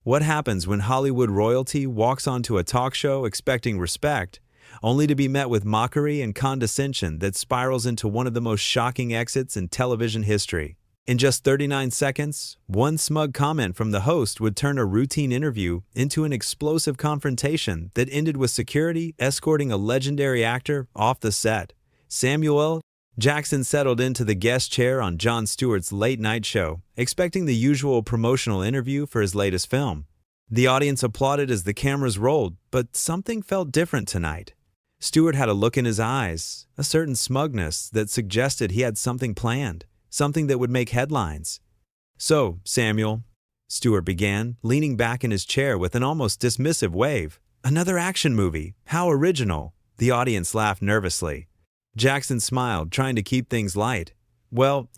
What happens when Hollywood royalty walks onto a talk show expecting respect, only to be met with mockery and condescension that spirals into one of the most shocking exits in television history? In just 39 seconds, one smug comment from the host would turn a routine interview into an explosive confrontation that ended with security escorting a legendary actor off the set. Samuel L. Jackson settled into the guest chair on Jon Stewart's late-night show, expecting the usual promotional interview for his latest film. The audience applauded as the cameras rolled, but something felt different tonight. Stewart had a look in his eyes, a certain smugness that suggested he had something planned. Something that would make headlines. "So, Samuel," Stewart began, leaning back in his chair with an almost dismissive wave. "Another action movie. How original." The audience laughed nervously. Jackson smiled, trying to keep things light. "Well,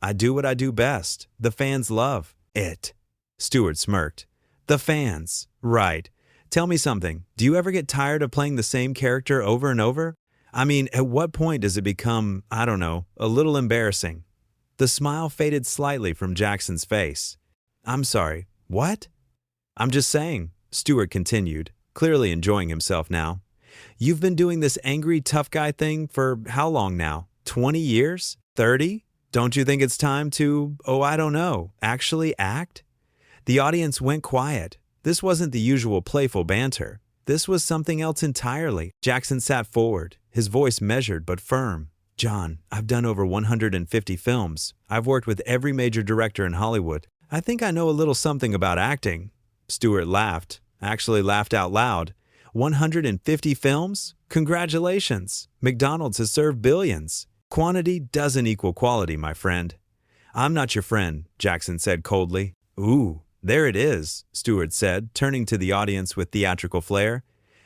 I do what I do best. The fans love it." Stewart smirked. "The fans. Right. Tell me something. Do you ever get tired of playing the same character over and over? I mean, at what point does it become, I don't know, a little embarrassing?" The smile faded slightly from Jackson's face. "I'm sorry, what?" "I'm just saying," Stewart continued, clearly enjoying himself now. "You've been doing this angry tough guy thing for how long now? 20 years? 30? Don't you think it's time to, I don't know, actually act?" The audience went quiet. This wasn't the usual playful banter. This was something else entirely. Jackson sat forward, his voice measured but firm. "Jon, I've done over 150 films. I've worked with every major director in Hollywood. I think I know a little something about acting." Stewart laughed, actually laughed out loud. 150 films? Congratulations. McDonald's has served billions. Quantity doesn't equal quality, my friend. "I'm not your friend," Jackson said coldly. "Ooh, there it is," Stewart said, turning to the audience with theatrical flair.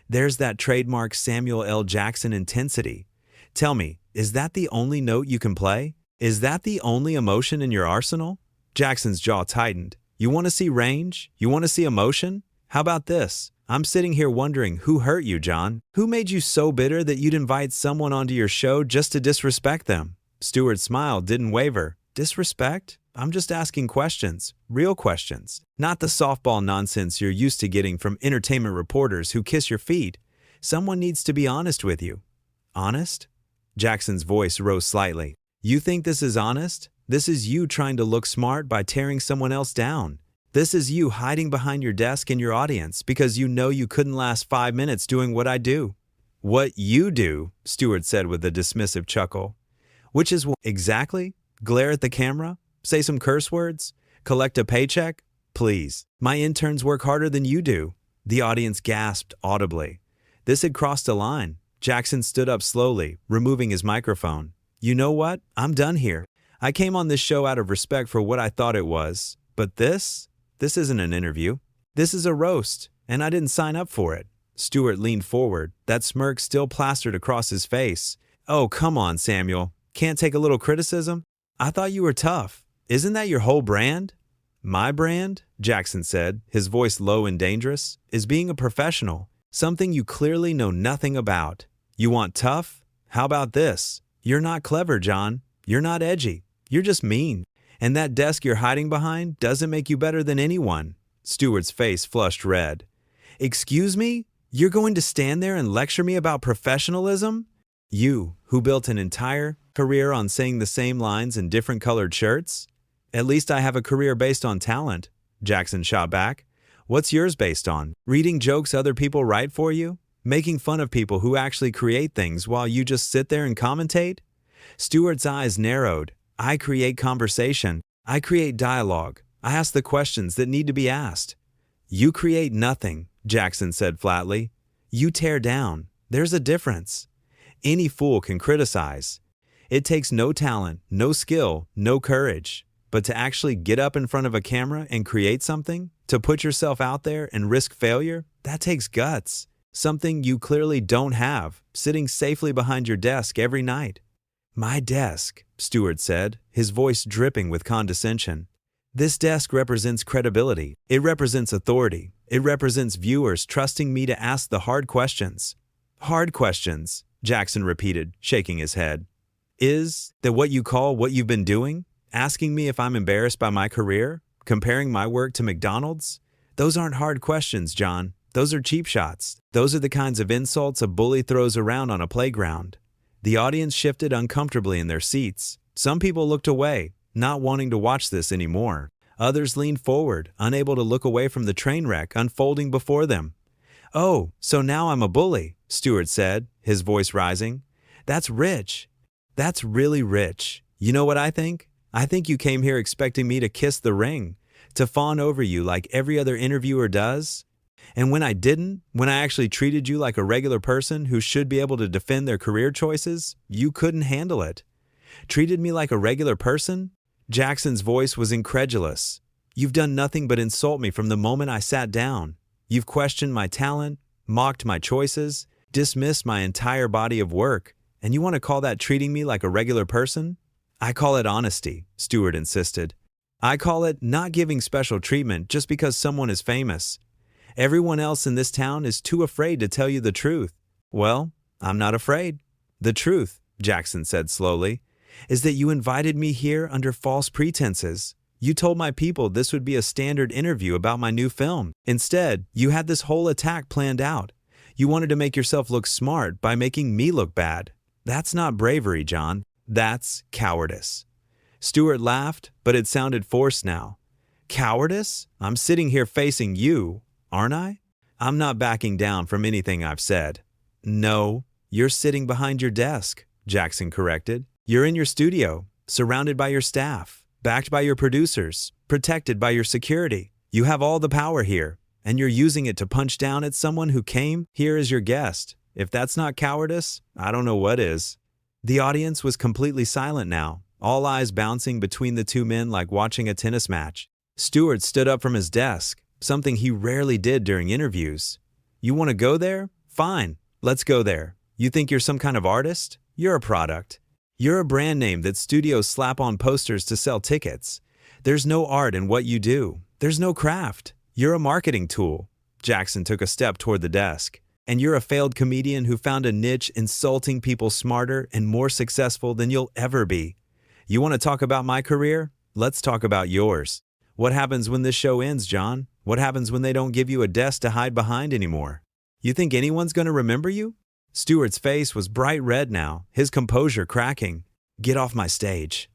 "There's that trademark Samuel L. Jackson intensity. Tell me, is that the only note you can play? Is that the only emotion in your arsenal?" Jackson's jaw tightened. "You want to see range? You want to see emotion? How about this? I'm sitting here wondering who hurt you, Jon? Who made you so bitter that you'd invite someone onto your show just to disrespect them?" Stewart's smile didn't waver. "Disrespect? I'm just asking questions. Real questions. Not the softball nonsense you're used to getting from entertainment reporters who kiss your feet. Someone needs to be honest with you." "Honest?" Jackson's voice rose slightly. "You think this is honest? This is you trying to look smart by tearing someone else down. This is you hiding behind your desk in your audience because you know you couldn't last 5 minutes doing what I do." "What you do," Stewart said with a dismissive chuckle. "Which is what exactly? Glare at the camera? Say some curse words? Collect a paycheck? Please. My interns work harder than you do." The audience gasped audibly. This had crossed a line. Jackson stood up slowly, removing his microphone. "You know what? I'm done here. I came on this show out of respect for what I thought it was. But this isn't an interview. This is a roast, and I didn't sign up for it." Stewart leaned forward, that smirk still plastered across his face. "Oh, come on, Samuel. Can't take a little criticism? I thought you were tough. Isn't that your whole brand?" "My brand," Jackson said, his voice low and dangerous, "is being a professional. Something you clearly know nothing about. You want tough? How about this? You're not clever, Jon. You're not edgy. You're just mean. And that desk you're hiding behind doesn't make you better than anyone." Stewart's face flushed red. "Excuse me? You're going to stand there and lecture me about professionalism? You, who built an entire career on saying the same lines in different colored shirts?" "At least I have a career based on talent," Jackson shot back. "What's yours based on? Reading jokes other people write for you? Making fun of people who actually create things while you just sit there and commentate?" Stewart's eyes narrowed. "I create conversation. I create dialogue. I ask the questions that need to be asked." "You create nothing," Jackson said flatly. "You tear down. There's a difference. Any fool can criticize. It takes no talent, no skill, no courage. But to actually get up in front of a camera and create something, to put yourself out there and risk failure, that takes guts. Something you clearly don't have, sitting safely behind your desk every night." "My desk," Stewart said, his voice dripping with condescension. "This desk represents credibility. It represents authority. It represents viewers trusting me to ask the hard questions." "Hard questions," Jackson repeated, shaking his head. "Is that what you call what you've been doing? Asking me if I'm embarrassed by my career? Comparing my work to McDonald's? Those aren't hard questions, Jon. Those are cheap shots. Those are the kinds of insults a bully throws around on a playground. The audience shifted uncomfortably in their seats. Some people looked away, not wanting to watch this anymore. Others leaned forward, unable to look away from the train wreck unfolding before them. "Oh, so now I'm a bully," Stewart said, his voice rising. "That's rich. That's really rich. You know what I think? I think you came here expecting me to kiss the ring, to fawn over you like every other interviewer does. And when I didn't, when I actually treated you like a regular person who should be able to defend their career choices, you couldn't handle it. Treated me like a regular person?" Jackson's voice was incredulous. "You've done nothing but insult me from the moment I sat down. You've questioned my talent, mocked my choices, dismissed my entire body of work, and you want to call that treating me like a regular person?" "I call it honesty," Stewart insisted. "I call it not giving special treatment just because someone is famous. Everyone else in this town is too afraid to tell you the truth. Well, I'm not afraid. The truth," Jackson said slowly, "is that you invited me here under false pretenses. You told my people this would be a standard interview about my new film. Instead, you had this whole attack planned out. You wanted to make yourself look smart by making me look bad. That's not bravery, Jon. That's cowardice." Stewart laughed, but it sounded forced now. "Cowardice? I'm sitting here facing you, aren't I? I'm not backing down from anything I've said." "No, you're sitting behind your desk," Jackson corrected. "You're in your studio, surrounded by your staff, backed by your producers, protected by your security. You have all the power here, and you're using it to punch down at someone who came here as your guest. If that's not cowardice, I don't know what is." The audience was completely silent now, all eyes bouncing between the two men like watching a tennis match. Stewart stood up from his desk, something he rarely did during interviews. "You want to go there? Fine, let's go there. You think you're some kind of artist? You're a product. You're a brand name that studios slap on posters to sell tickets. There's no art in what you do. There's no craft. You're a marketing tool." Jackson took a step toward the desk. "And you're a failed comedian who found a niche insulting people smarter and more successful than you'll ever be. You want to talk about my career? Let's talk about yours. What happens when this show ends, Jon? What happens when they don't give you a desk to hide behind anymore? You think anyone's going to remember you?" Stewart's face was bright red now, his composure cracking. "Get off my stage."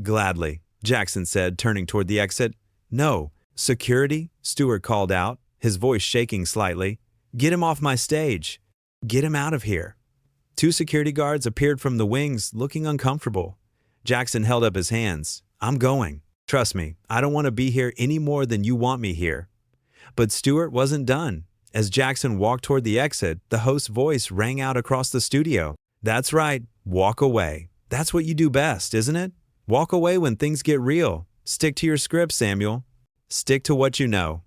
"Gladly," Jackson said, turning toward the exit. "No, security," Stewart called out, his voice shaking slightly. "Get him off my stage. Get him out of here." Two security guards appeared from the wings, looking uncomfortable. Jackson held up his hands. "I'm going. Trust me, I don't want to be here any more than you want me here." But Stewart wasn't done. As Jackson walked toward the exit, the host's voice rang out across the studio. "That's right, walk away. That's what you do best, isn't it? Walk away when things get real. Stick to your script, Samuel. Stick to what you know."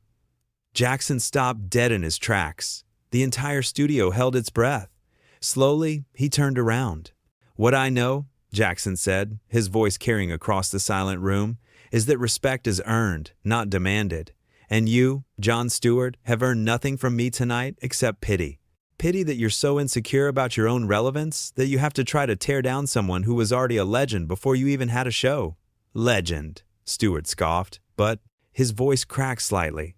Jackson stopped dead in his tracks. The entire studio held its breath. Slowly, he turned around. "What I know," Jackson said, his voice carrying across the silent room, "is that respect is earned, not demanded. And you, Jon Stewart, have earned nothing from me tonight except pity. Pity that you're so insecure about your own relevance that you have to try to tear down someone who was already a legend before you even had a show." "Legend," Stewart scoffed, but his voice cracked slightly.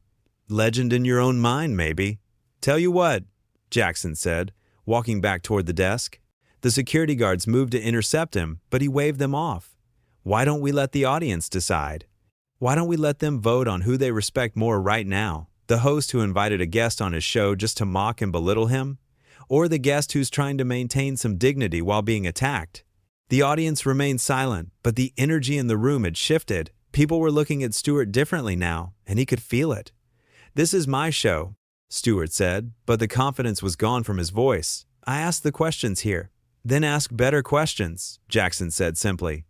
"Legend in your own mind, maybe. Tell you what," Jackson said, walking back toward the desk. The security guards moved to intercept him, but he waved them off. "Why don't we let the audience decide? Why don't we let them vote on who they respect more right now? The host who invited a guest on his show just to mock and belittle him? Or the guest who's trying to maintain some dignity while being attacked?" The audience remained silent, but the energy in the room had shifted. People were looking at Stewart differently now, and he could feel it. "This is my show," Stewart said, but the confidence was gone from his voice. "I ask the questions here." "Then ask better questions," Jackson said simply.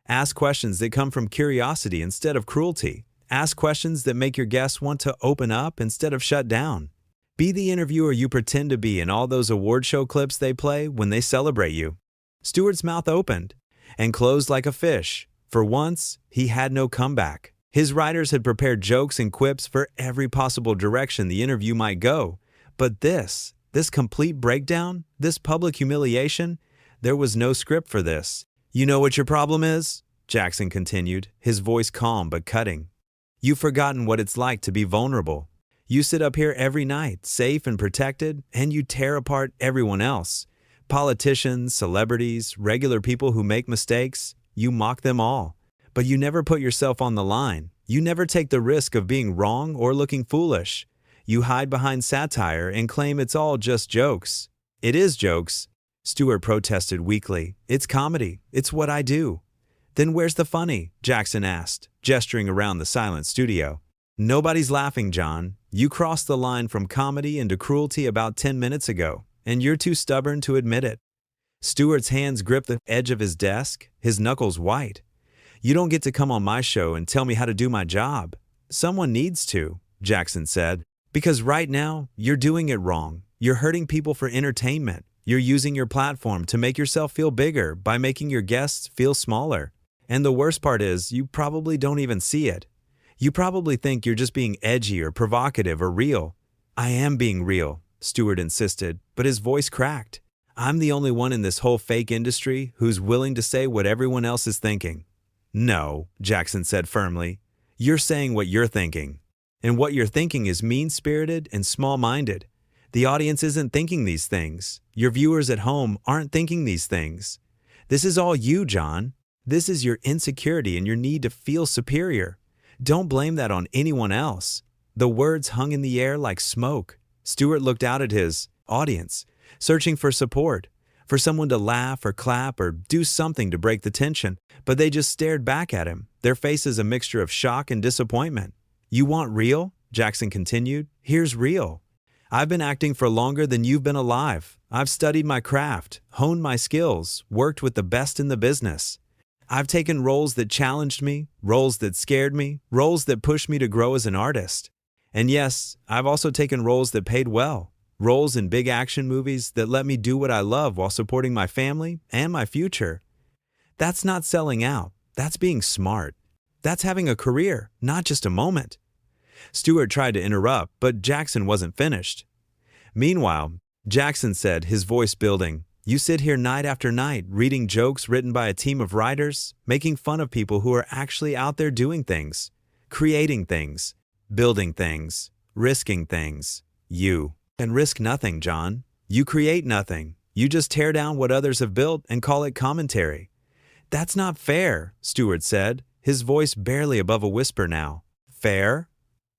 "Ask questions that come from curiosity instead of cruelty. Ask questions that make your guests want to open up instead of shut down. Be the interviewer you pretend to be in all those award show clips they play when they celebrate you." Stewart's mouth opened and closed like a fish. For once, he had no comeback. His writers had prepared jokes and quips for every possible direction the interview might go. But this complete breakdown, this public humiliation, there was no script for this. "You know what your problem is?" Jackson continued, his voice calm but cutting. You've forgotten what it's like to be vulnerable. You sit up here every night, safe and protected, and you tear apart everyone else. Politicians, celebrities, regular people who make mistakes, you mock them all. But you never put yourself on the line. You never take the risk of being wrong or looking foolish. You hide behind satire and claim it's all just jokes. It is jokes, Stewart protested weakly. It's comedy. It's what I do. Then where's the funny? Jackson asked, gesturing around the silent studio. Nobody's laughing, Jon. You crossed the line from comedy into cruelty about 10 minutes ago, and you're too stubborn to admit it. Stewart's hands gripped the edge of his desk, his knuckles white. You don't get to come on my show and tell me how to do my job. Someone needs to, Jackson said, because right now, you're doing it wrong. You're hurting people for entertainment. You're using your platform to make yourself feel bigger by making your guests feel smaller. And the worst part is, you probably don't even see it. You probably think you're just being edgy or provocative or real. I am being real, Stewart insisted, but his voice cracked. I'm the only one in this whole fake industry who's willing to say what everyone else is thinking. No, Jackson said firmly. You're saying what you're thinking. And what you're thinking is mean-spirited and small-minded. The audience isn't thinking these things. Your viewers at home aren't thinking these things. This is all you, Jon. This is your insecurity and your need to feel superior. Don't blame that on anyone else. The words hung in the air like smoke. Stewart looked out at his audience, searching for support, for someone to laugh or clap or do something to break the tension, but they just stared back at him, their faces a mixture of shock and disappointment. You want real? Jackson continued. Here's real. I've been acting for longer than you've been alive. I've studied my craft, honed my skills, worked with the best in the business. I've taken roles that challenged me, roles that scared me, roles that pushed me to grow as an artist. And yes, I've also taken roles that paid well, roles in big action movies that let me do what I love while supporting my family and my future. That's not selling out. That's being smart. That's having a career, not just a moment. Stewart tried to interrupt, but Jackson wasn't finished. Meanwhile, Jackson said, his voice building, you sit here night after night reading jokes written by a team of writers, making fun of people who are actually out there doing things, creating things, building things, risking things. You can risk nothing, Jon. You create nothing. You just tear down what others have built and call it commentary. That's not fair, Stewart said, his voice barely above a whisper now. Fair?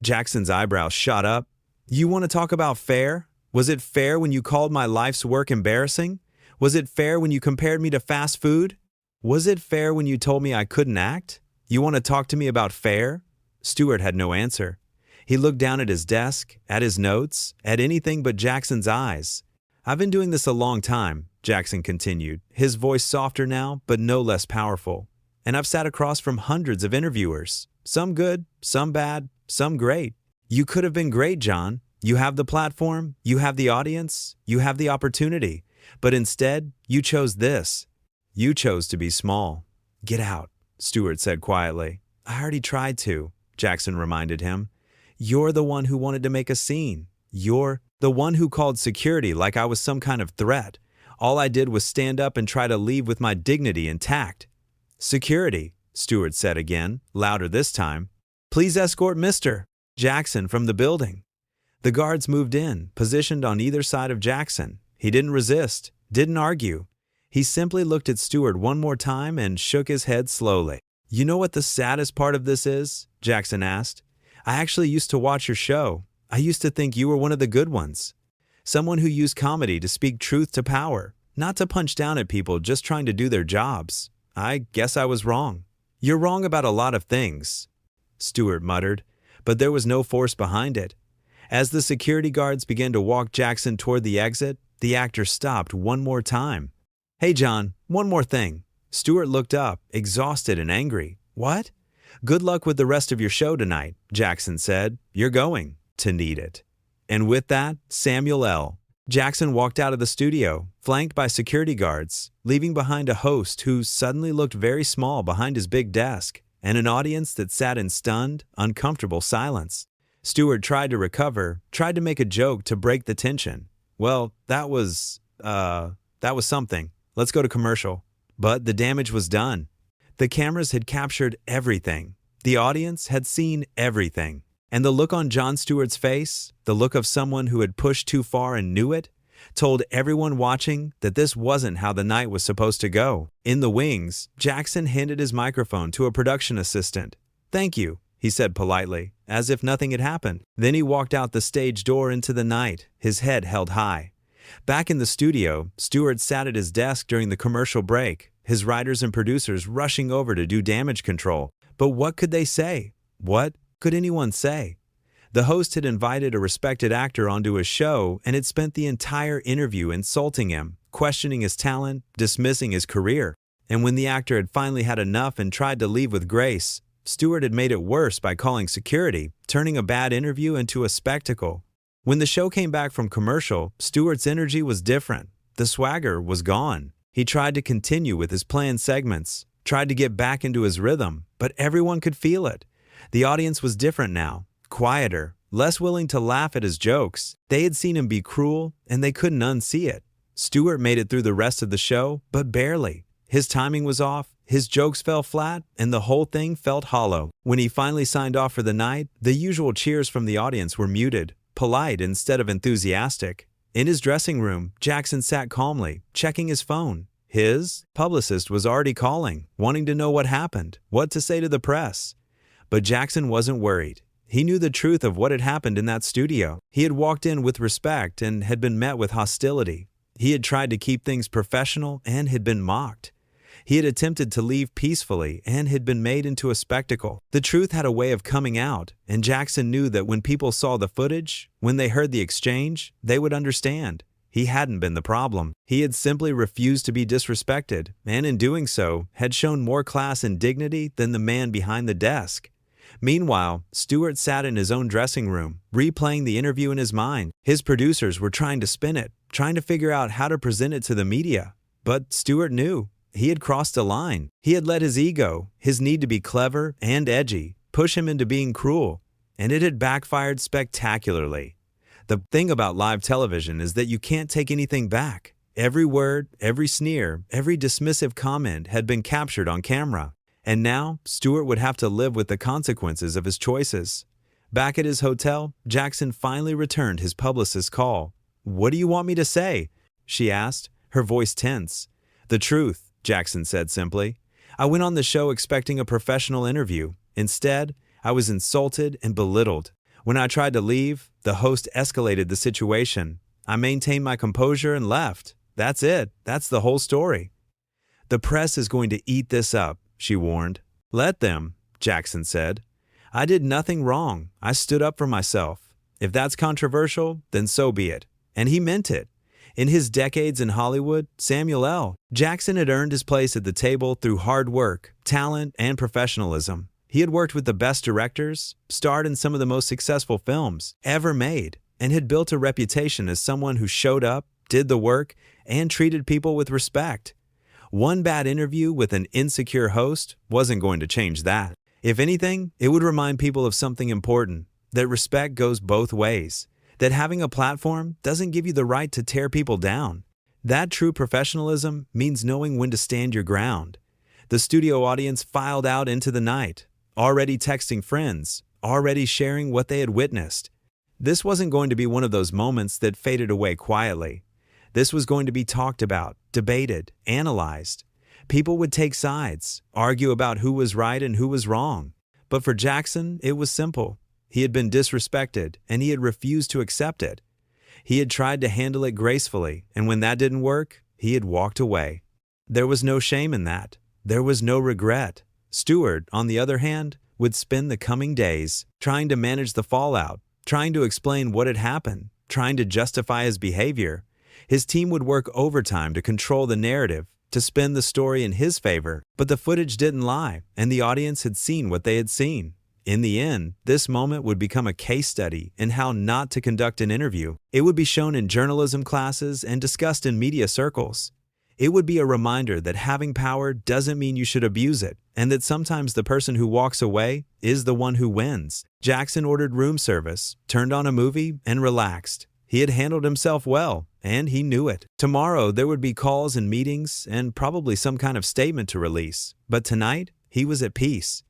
Jackson's eyebrows shot up. You want to talk about fair? Was it fair when you called my life's work embarrassing? Was it fair when you compared me to fast food? Was it fair when you told me I couldn't act? You want to talk to me about fair? Stewart had no answer. He looked down at his desk, at his notes, at anything but Jackson's eyes. I've been doing this a long time, Jackson continued, his voice softer now, but no less powerful. And I've sat across from hundreds of interviewers, some good, some bad, some great. You could have been great, Jon. You have the platform, you have the audience, you have the opportunity. But instead, you chose this. You chose to be small. Get out, Stewart said quietly. I already tried to, Jackson reminded him. You're the one who wanted to make a scene. You're the one who called security like I was some kind of threat. All I did was stand up and try to leave with my dignity intact. Security, Stewart said again, louder this time. Please escort Mr. Jackson from the building. The guards moved in, positioned on either side of Jackson. He didn't resist, didn't argue. He simply looked at Stewart one more time and shook his head slowly. You know what the saddest part of this is? Jackson asked. I actually used to watch your show. I used to think you were one of the good ones. Someone who used comedy to speak truth to power, not to punch down at people just trying to do their jobs. I guess I was wrong. You're wrong about a lot of things, Stewart muttered, but there was no force behind it. As the security guards began to walk Jackson toward the exit, the actor stopped one more time. Hey, Jon, one more thing. Stewart looked up, exhausted and angry. What? Good luck with the rest of your show tonight, Jackson said. You're going to need it. And with that, Samuel L. Jackson walked out of the studio, flanked by security guards, leaving behind a host who suddenly looked very small behind his big desk, and an audience that sat in stunned, uncomfortable silence. Stewart tried to recover, tried to make a joke to break the tension. Well, that was something. Let's go to commercial. But the damage was done. The cameras had captured everything. The audience had seen everything. And the look on Jon Stewart's face, the look of someone who had pushed too far and knew it, told everyone watching that this wasn't how the night was supposed to go. In the wings, Jackson handed his microphone to a production assistant. "Thank you," he said politely, as if nothing had happened. Then he walked out the stage door into the night, his head held high. Back in the studio, Stewart sat at his desk during the commercial break, his writers and producers rushing over to do damage control. But what could they say? What could anyone say? The host had invited a respected actor onto his show and had spent the entire interview insulting him, questioning his talent, dismissing his career. And when the actor had finally had enough and tried to leave with grace, Stewart had made it worse by calling security, turning a bad interview into a spectacle. When the show came back from commercial, Stewart's energy was different. The swagger was gone. He tried to continue with his planned segments, tried to get back into his rhythm, but everyone could feel it. The audience was different now, quieter, less willing to laugh at his jokes. They had seen him be cruel, and they couldn't unsee it. Stewart made it through the rest of the show, but barely. His timing was off, his jokes fell flat, and the whole thing felt hollow. When he finally signed off for the night, the usual cheers from the audience were muted, polite instead of enthusiastic. In his dressing room, Jackson sat calmly, checking his phone. His publicist was already calling, wanting to know what happened, what to say to the press. But Jackson wasn't worried. He knew the truth of what had happened in that studio. He had walked in with respect and had been met with hostility. He had tried to keep things professional and had been mocked. He had attempted to leave peacefully and had been made into a spectacle. The truth had a way of coming out, and Jackson knew that when people saw the footage, when they heard the exchange, they would understand. He hadn't been the problem. He had simply refused to be disrespected, and in doing so, had shown more class and dignity than the man behind the desk. Meanwhile, Stewart sat in his own dressing room, replaying the interview in his mind. His producers were trying to spin it, trying to figure out how to present it to the media. But Stewart knew. He had crossed a line. He had let his ego, his need to be clever and edgy, push him into being cruel. And it had backfired spectacularly. The thing about live television is that you can't take anything back. Every word, every sneer, every dismissive comment had been captured on camera. And now, Stewart would have to live with the consequences of his choices. Back at his hotel, Jackson finally returned his publicist's call. "What do you want me to say?" she asked, her voice tense. "The truth," Jackson said simply. "I went on the show expecting a professional interview. Instead, I was insulted and belittled. When I tried to leave, the host escalated the situation. I maintained my composure and left. That's it. That's the whole story." "The press is going to eat this up," she warned. "Let them," Jackson said. "I did nothing wrong. I stood up for myself. If that's controversial, then so be it." And he meant it. In his decades in Hollywood, Samuel L. Jackson had earned his place at the table through hard work, talent, and professionalism. He had worked with the best directors, starred in some of the most successful films ever made, and had built a reputation as someone who showed up, did the work, and treated people with respect. One bad interview with an insecure host wasn't going to change that. If anything, it would remind people of something important, that respect goes both ways, that having a platform doesn't give you the right to tear people down. That true professionalism means knowing when to stand your ground. The studio audience filed out into the night, already texting friends, already sharing what they had witnessed. This wasn't going to be one of those moments that faded away quietly. This was going to be talked about, debated, analyzed. People would take sides, argue about who was right and who was wrong. But for Jackson, it was simple. He had been disrespected, and he had refused to accept it. He had tried to handle it gracefully, and when that didn't work, he had walked away. There was no shame in that. There was no regret. Stewart, on the other hand, would spend the coming days trying to manage the fallout, trying to explain what had happened, trying to justify his behavior. His team would work overtime to control the narrative, to spin the story in his favor, but the footage didn't lie, and the audience had seen what they had seen. In the end, this moment would become a case study in how not to conduct an interview. It would be shown in journalism classes and discussed in media circles. It would be a reminder that having power doesn't mean you should abuse it, and that sometimes the person who walks away is the one who wins. Jackson ordered room service, turned on a movie, and relaxed. He had handled himself well, and he knew it. Tomorrow, there would be calls and meetings, and probably some kind of statement to release. But tonight, he was at peace.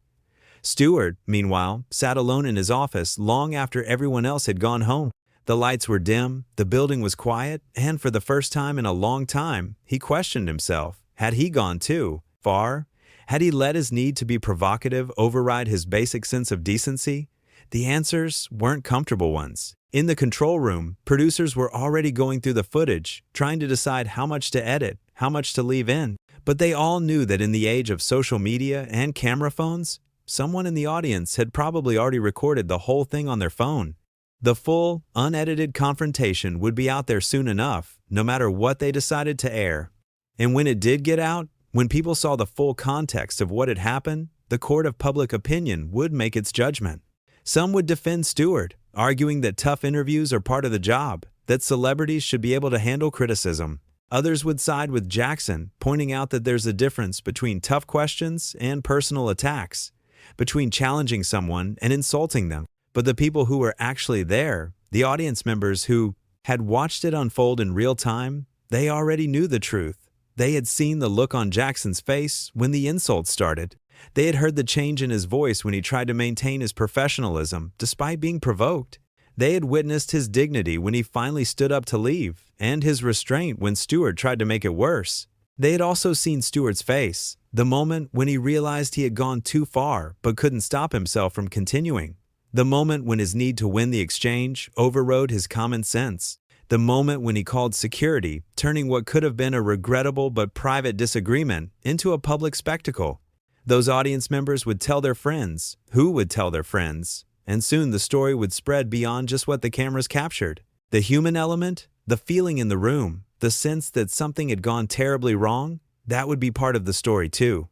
Stewart, meanwhile, sat alone in his office long after everyone else had gone home. The lights were dim, the building was quiet, and for the first time in a long time, he questioned himself. Had he gone too far? Had he let his need to be provocative override his basic sense of decency? The answers weren't comfortable ones. In the control room, producers were already going through the footage, trying to decide how much to edit, how much to leave in. But they all knew that in the age of social media and camera phones, someone in the audience had probably already recorded the whole thing on their phone. The full, unedited confrontation would be out there soon enough, no matter what they decided to air. And when it did get out, when people saw the full context of what had happened, the court of public opinion would make its judgment. Some would defend Stewart, arguing that tough interviews are part of the job, that celebrities should be able to handle criticism. Others would side with Jackson, pointing out that there's a difference between tough questions and personal attacks, between challenging someone and insulting them. But the people who were actually there, the audience members who had watched it unfold in real time, they already knew the truth. They had seen the look on Jackson's face when the insults started. They had heard the change in his voice when he tried to maintain his professionalism despite being provoked. They had witnessed his dignity when he finally stood up to leave, and his restraint when Stewart tried to make it worse. They had also seen Stewart's face, the moment when he realized he had gone too far but couldn't stop himself from continuing. The moment when his need to win the exchange overrode his common sense. The moment when he called security, turning what could have been a regrettable but private disagreement into a public spectacle. Those audience members would tell their friends, who would tell their friends, and soon the story would spread beyond just what the cameras captured. The human element, the feeling in the room, the sense that something had gone terribly wrong, that would be part of the story too.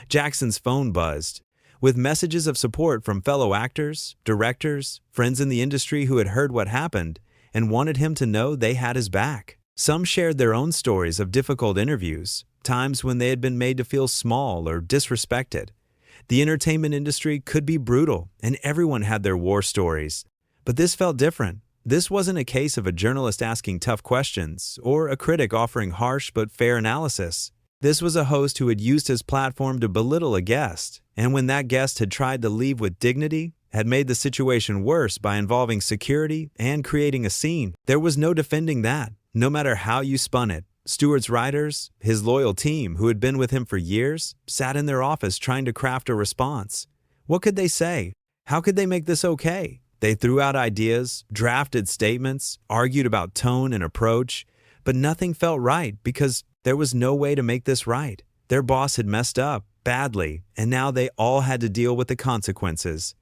Jackson's phone buzzed, with messages of support from fellow actors, directors, friends in the industry who had heard what happened and wanted him to know they had his back. Some shared their own stories of difficult interviews, times when they had been made to feel small or disrespected. The entertainment industry could be brutal, and everyone had their war stories. But this felt different. This wasn't a case of a journalist asking tough questions or a critic offering harsh but fair analysis. This was a host who had used his platform to belittle a guest, and when that guest had tried to leave with dignity, had made the situation worse by involving security and creating a scene. There was no defending that, no matter how you spun it. Stewart's writers, his loyal team who had been with him for years, sat in their office trying to craft a response. What could they say? How could they make this okay? They threw out ideas, drafted statements, argued about tone and approach, but nothing felt right because there was no way to make this right. Their boss had messed up badly, and now they all had to deal with the consequences.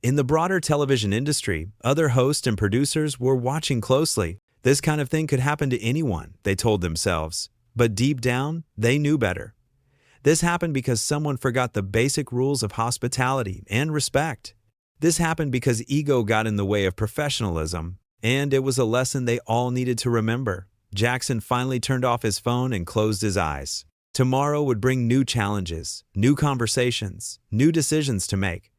In the broader television industry, other hosts and producers were watching closely. This kind of thing could happen to anyone, they told themselves. But deep down, they knew better. This happened because someone forgot the basic rules of hospitality and respect. This happened because ego got in the way of professionalism, and it was a lesson they all needed to remember. Jackson finally turned off his phone and closed his eyes. Tomorrow would bring new challenges, new conversations, new decisions to make.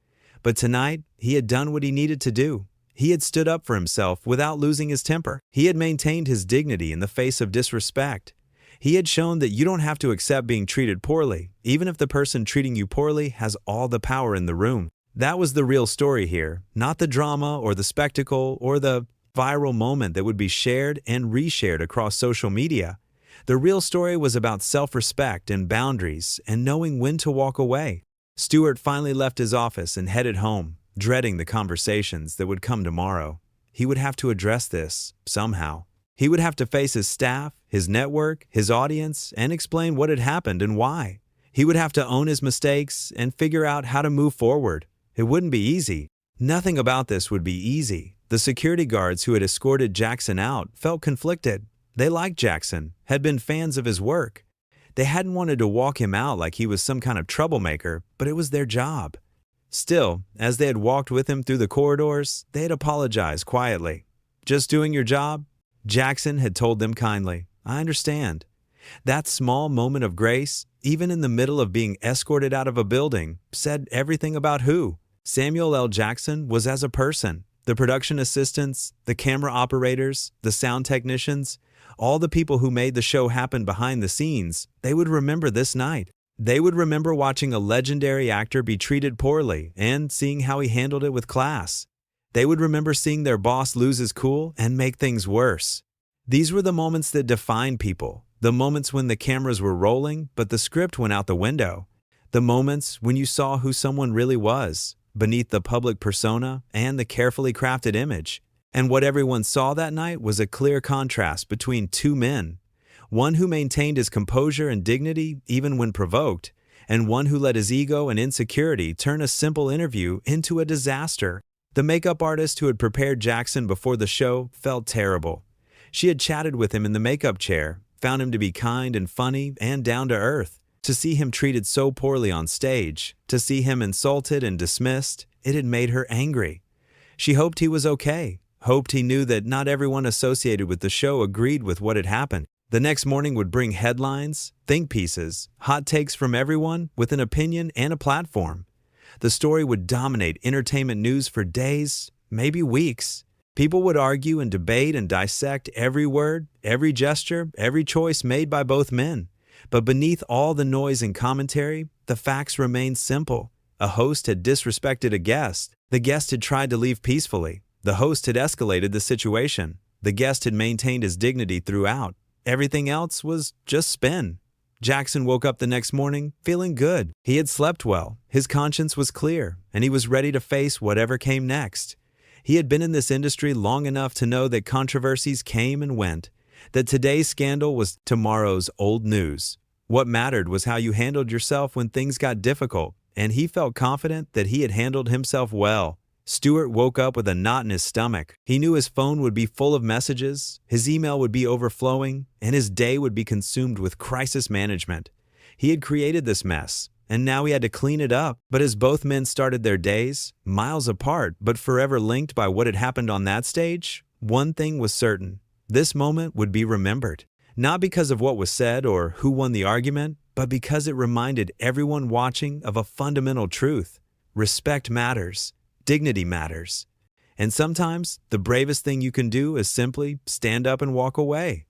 But tonight, he had done what he needed to do. He had stood up for himself without losing his temper. He had maintained his dignity in the face of disrespect. He had shown that you don't have to accept being treated poorly, even if the person treating you poorly has all the power in the room. That was the real story here, not the drama or the spectacle or the viral moment that would be shared and reshared across social media. The real story was about self-respect and boundaries and knowing when to walk away. Stewart finally left his office and headed home, dreading the conversations that would come tomorrow. He would have to address this somehow. He would have to face his staff, his network, his audience, and explain what had happened and why. He would have to own his mistakes and figure out how to move forward. It wouldn't be easy. Nothing about this would be easy. The security guards who had escorted Jackson out felt conflicted. They liked Jackson, had been fans of his work. They hadn't wanted to walk him out like he was some kind of troublemaker, but it was their job. Still, as they had walked with him through the corridors, they had apologized quietly. "Just doing your job?" Jackson had told them kindly. "I understand." That small moment of grace, even in the middle of being escorted out of a building, said everything about who Samuel L. Jackson was as a person. The production assistants, the camera operators, the sound technicians, all the people who made the show happen behind the scenes, they would remember this night. They would remember watching a legendary actor be treated poorly and seeing how he handled it with class. They would remember seeing their boss lose his cool and make things worse. These were the moments that defined people, the moments when the cameras were rolling but the script went out the window, the moments when you saw who someone really was, beneath the public persona and the carefully crafted image. And what everyone saw that night was a clear contrast between two men, one who maintained his composure and dignity even when provoked, and one who let his ego and insecurity turn a simple interview into a disaster. The makeup artist who had prepared Jackson before the show felt terrible. She had chatted with him in the makeup chair, found him to be kind and funny and down to earth. To see him treated so poorly on stage, to see him insulted and dismissed, it had made her angry. She hoped he was okay, hoped he knew that not everyone associated with the show agreed with what had happened. The next morning would bring headlines, think pieces, hot takes from everyone with an opinion and a platform. The story would dominate entertainment news for days, maybe weeks. People would argue and debate and dissect every word, every gesture, every choice made by both men. But beneath all the noise and commentary, the facts remained simple. A host had disrespected a guest. The guest had tried to leave peacefully. The host had escalated the situation. The guest had maintained his dignity throughout. Everything else was just spin. Jackson woke up the next morning feeling good. He had slept well, his conscience was clear, and he was ready to face whatever came next. He had been in this industry long enough to know that controversies came and went, that today's scandal was tomorrow's old news. What mattered was how you handled yourself when things got difficult, and he felt confident that he had handled himself well. Stewart woke up with a knot in his stomach. He knew his phone would be full of messages, his email would be overflowing, and his day would be consumed with crisis management. He had created this mess, and now he had to clean it up. But as both men started their days, miles apart but forever linked by what had happened on that stage, one thing was certain. This moment would be remembered. Not because of what was said or who won the argument, but because it reminded everyone watching of a fundamental truth. Respect matters. Dignity matters. And sometimes the bravest thing you can do is simply stand up and walk away.